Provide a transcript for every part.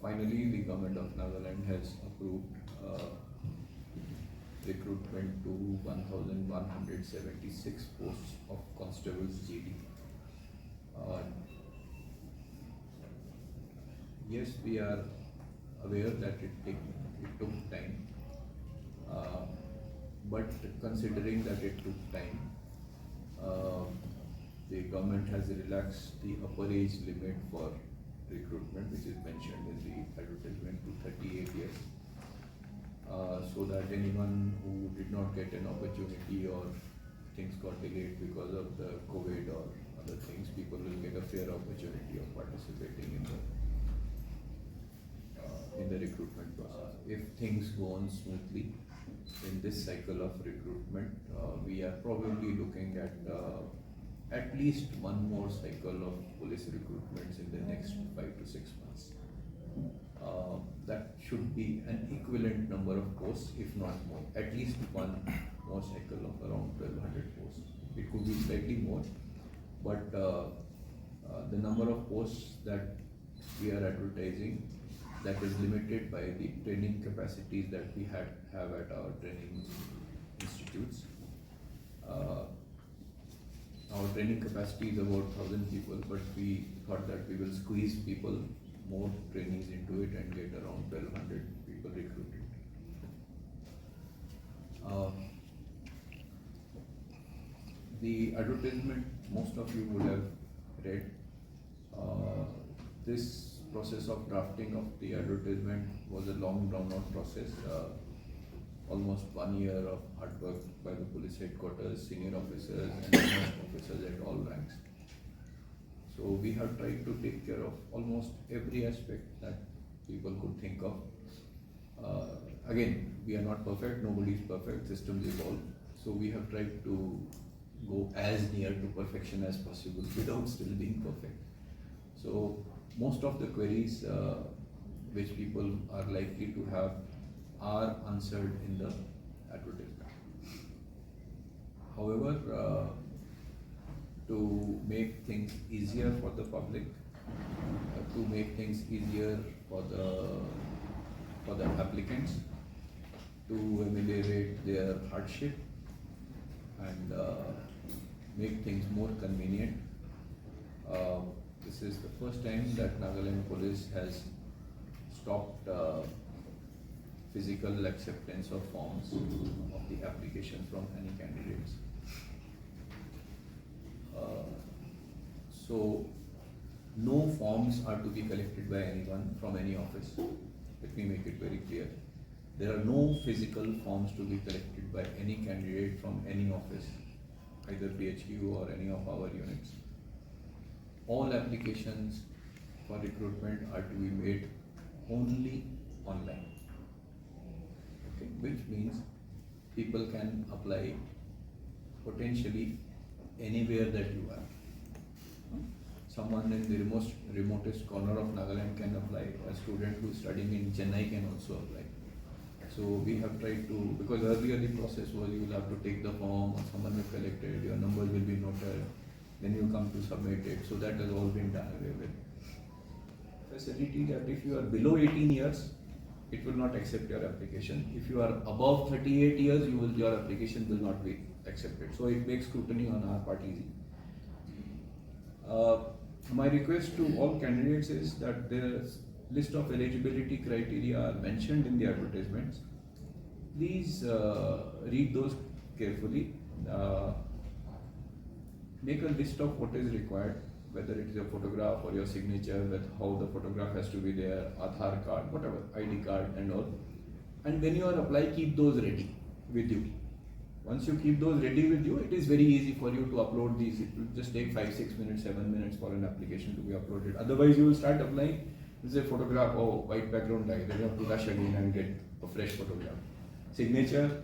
Finally, the government of Nagaland has approved recruitment to 1,176 posts of constables GD. Yes, we are aware that it took time, but considering that it took time, the government has relaxed the upper age limit for recruitment, which is mentioned in the advertisement, to 38 years, so that anyone who did not get an opportunity or things got delayed because of the COVID or other things, people will get a fair opportunity of participating in the recruitment process. If things go on smoothly in this cycle of recruitment, we are probably looking at least one more cycle of police recruitments in the next 5 to 6 months. That should be an equivalent number of posts, if not more. At least one more cycle of around 1,200 posts. It could be slightly more, but the number of posts that we are advertising, that is limited by the training capacities that we have at our training institutes. Our training capacity is about 1,000 people, but we thought that we will squeeze more trainees into it and get around 1,200 people recruited. The advertisement, most of you would have read. This process of drafting of the advertisement was a long drawn out process, almost 1 year of hard work by the police headquarters, senior officers and officers at all ranks. So we have tried to take care of almost every aspect that people could think of. Again, we are not perfect, nobody is perfect, systems evolve. So we have tried to go as near to perfection as possible without still being perfect. So most of the queries which people are likely to have are answered in the advertisement. However, to make things easier for the public, to make things easier for the applicants, to ameliorate their hardship and make things more convenient. This is the first time that Nagaland Police has stopped physical acceptance of forms of the application from any candidates. So no forms are to be collected by anyone from any office. Let me make it very clear. There are no physical forms to be collected by any candidate from any office, either PHQ or any of our units. All applications for recruitment are to be made only online. Okay, which means people can apply potentially anywhere that you are. Someone in the remotest corner of Nagaland can apply. A student who is studying in Chennai can also apply. So we have tried to, because earlier the process was you will have to take the form, or someone will collect it, your numbers will be noted, then you come to submit it. So that has all been done away with. Facility that if you are below 18 years, it will not accept your application. If you are above 38 years, your application will not be accepted. So it makes scrutiny on our part easy. My request to all candidates is that the list of eligibility criteria are mentioned in the advertisements. Please read those carefully. Make a list of what is required, whether it is a photograph or your signature, with how the photograph has to be there, Aadhaar card, whatever, ID card and all. And when you are applying, keep those ready with you. Once you keep those ready with you, it is very easy for you to upload these. It will just take 5, 6 minutes, 7 minutes for an application to be uploaded. Otherwise, you will start applying. This is a photograph, oh, white background tag. Then you have to rush again and get a fresh photograph. Signature,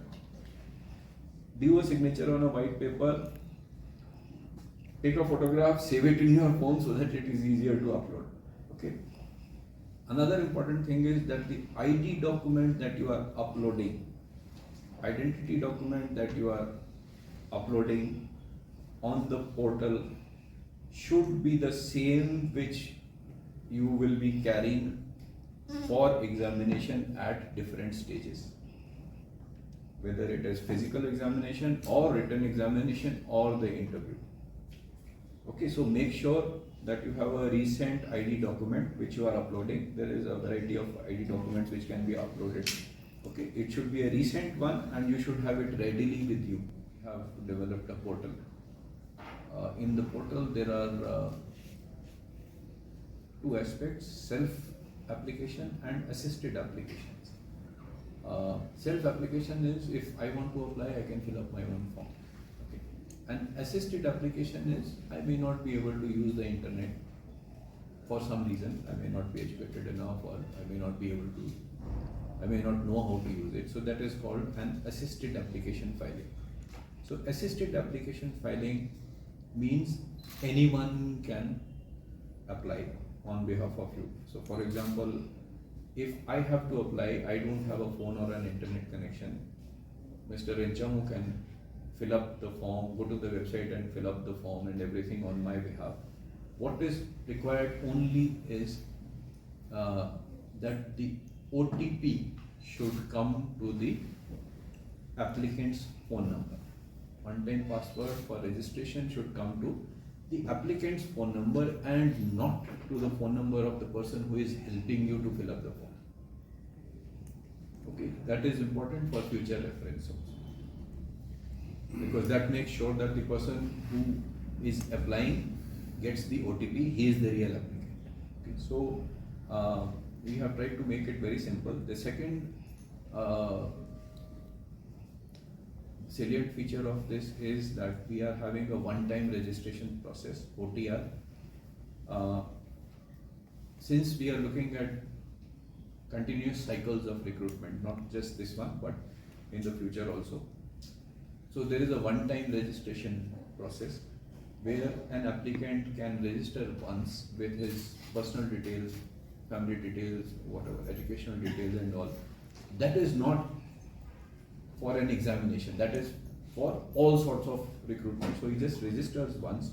do a signature on a white paper. Take a photograph, save it in your phone so that it is easier to upload. Okay. Another important thing is that the ID document that you are uploading, identity document that you are uploading on the portal should be the same which you will be carrying for examination at different stages, whether it is physical examination or written examination or the interview. Okay, so make sure that you have a recent ID document which you are uploading. There is a variety of ID documents which can be uploaded. Okay, it should be a recent one and you should have it readily with you. You have developed a portal. In the portal there are two aspects: self-application and assisted applications. Self-application is if I want to apply, I can fill up my own form. Okay. And assisted application is I may not be able to use the internet for some reason. I may not be educated enough, or I may not be able to, I may not know how to use it. So that is called an assisted application filing. So assisted application filing means anyone can apply on behalf of you. So for example, if I have to apply, I don't have a phone or an internet connection, Mr. Renchamu can fill up the form, go to the website and fill up the form and everything on my behalf. What is required only is that the OTP should come to the applicant's phone number. One-time password for registration should come to the applicant's phone number and not to the phone number of the person who is helping you to fill up the form. Okay, that is important for future reference also, because that makes sure that the person who is applying gets the OTP, he is the real applicant. Okay, so we have tried to make it very simple. The second salient feature of this is that we are having a one-time registration process, OTR. Since we are looking at continuous cycles of recruitment, not just this one, but in the future also. So there is a one-time registration process where an applicant can register once with his personal details, family details, whatever, educational details and all. That is not for an examination, that is for all sorts of recruitment. So he just registers once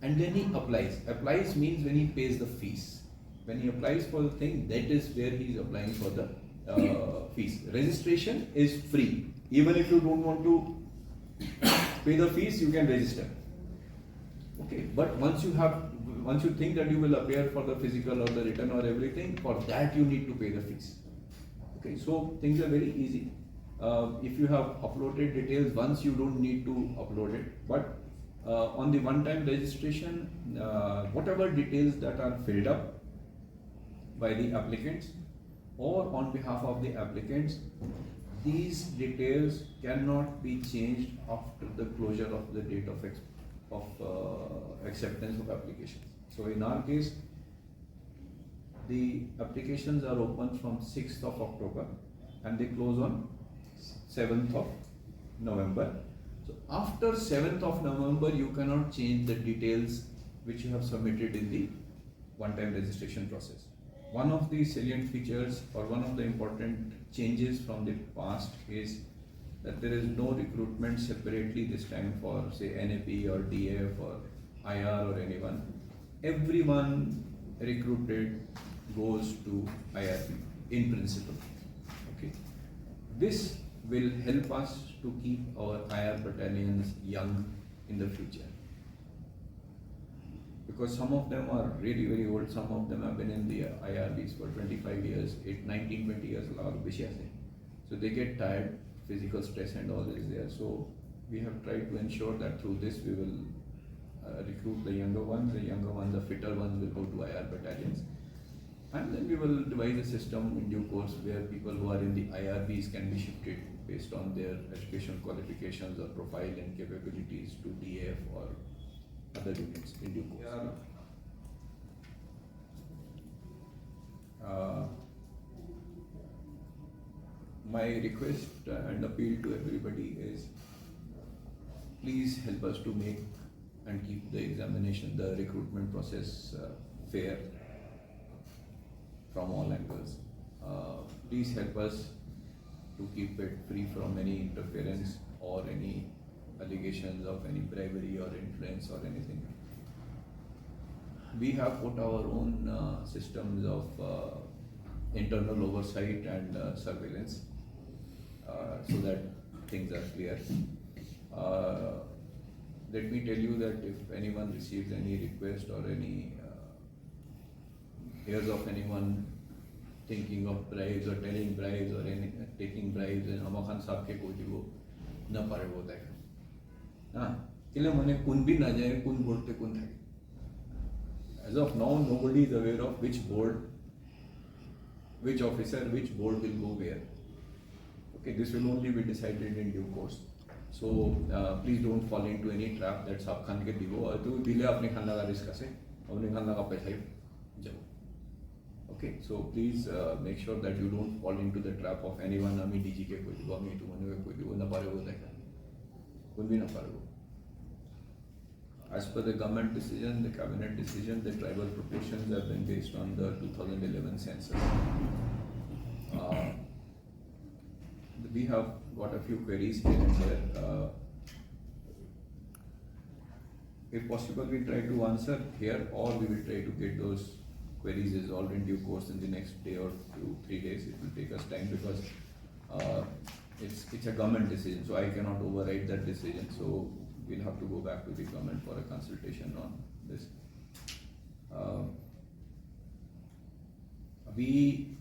and then he applies. Applies means when he pays the fees. When he applies for the thing, that is where he is applying for the fees. Registration is free. Even if you don't want to pay the fees, you can register. Okay, but once you think that you will appear for the physical or the written or everything, for that you need to pay the fees. Okay, so things are very easy. If you have uploaded details once, you don't need to upload it. But on the one-time registration, whatever details that are filled up by the applicants or on behalf of the applicants, these details cannot be changed after the closure of the date of acceptance of applications. So in our case, the applications are open from 6th of October and they close on 7th of November. So after 7th of November, you cannot change the details which you have submitted in the one-time registration process. One of the salient features or one of the important changes from the past is that there is no recruitment separately this time for say NAP or DF or IR or anyone. Everyone recruited goes to IRB in principle. Okay, this will help us to keep our IR battalions young in the future, because some of them are really very old. Some of them have been in the IRBs for 25 years, 19, 20 years. So they get tired, physical stress and all is there. So we have tried to ensure that through this we will recruit the younger ones. The fitter ones will go to IR battalions. And then we will devise a system in due course where people who are in the IRBs can be shifted based on their educational qualifications or profile and capabilities to DF or other units in due course. My request and appeal to everybody is, please help us to make and keep the examination, the recruitment process fair from all angles. Please help us to keep it free from any interference or any allegations of any bribery or influence or anything. We have put our own systems of internal oversight and surveillance, so that things are clear. Let me tell you that if anyone receives any request or any hears of anyone thinking of bribes or telling bribes or any taking bribes, and Amakhan Saab ke koi wo na pare wo dekha. Kile mane kun bhi na jaye, kun board pe kun thake. As of now, nobody is aware of which board, which officer, which board will go where. Okay, this will only be decided in due course. So please don't fall into any trap that Saab Khan ke digo aur tu dile apne khanna ka risk ase, apne khanna ka paisa jao. Okay, so please make sure that you don't fall into the trap of anyone. Ami DG ke koi digo, ami tu manu ke koi digo na pare wo dekha. Kun bhi na pare wo. As per the government decision, the cabinet decision, the tribal proportions have been based on the 2011 census. We have got a few queries here and there. If possible, we try to answer here, or we will try to get those queries resolved in due course in the next day or 2-3 days. It will take us time because it's a government decision, so I cannot override that decision. So we'll have to go back to the government for a consultation on this. We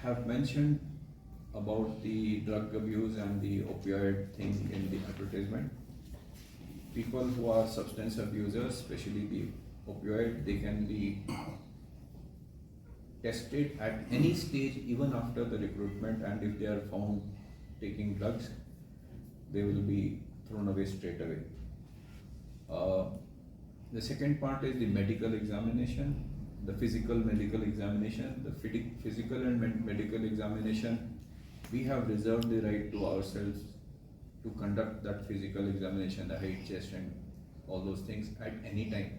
have mentioned about the drug abuse and the opioid thing in the advertisement. People who are substance abusers, especially the opioid, they can be tested at any stage, even after the recruitment, and if they are found taking drugs, they will be thrown away straight away. The second part is the medical examination, the physical medical examination. The physical and medical examination, we have reserved the right to ourselves to conduct that physical examination, the height, chest and all those things at any time.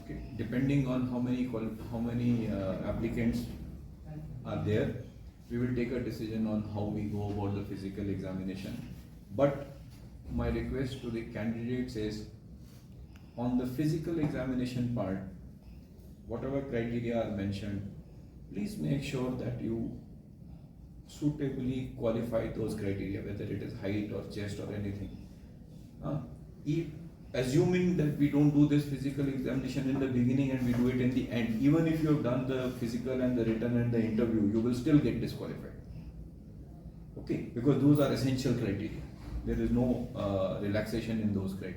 Okay, depending on how many applicants are there, we will take a decision on how we go about the physical examination. But my request to the candidates is, on the physical examination part, whatever criteria are mentioned, please make sure that you suitably qualify those criteria, whether it is height or chest or anything. Assuming that we don't do this physical examination in the beginning and we do it in the end, even if you have done the physical and the written and the interview, you will still get disqualified. Okay, because those are essential criteria. There is no relaxation in those criteria.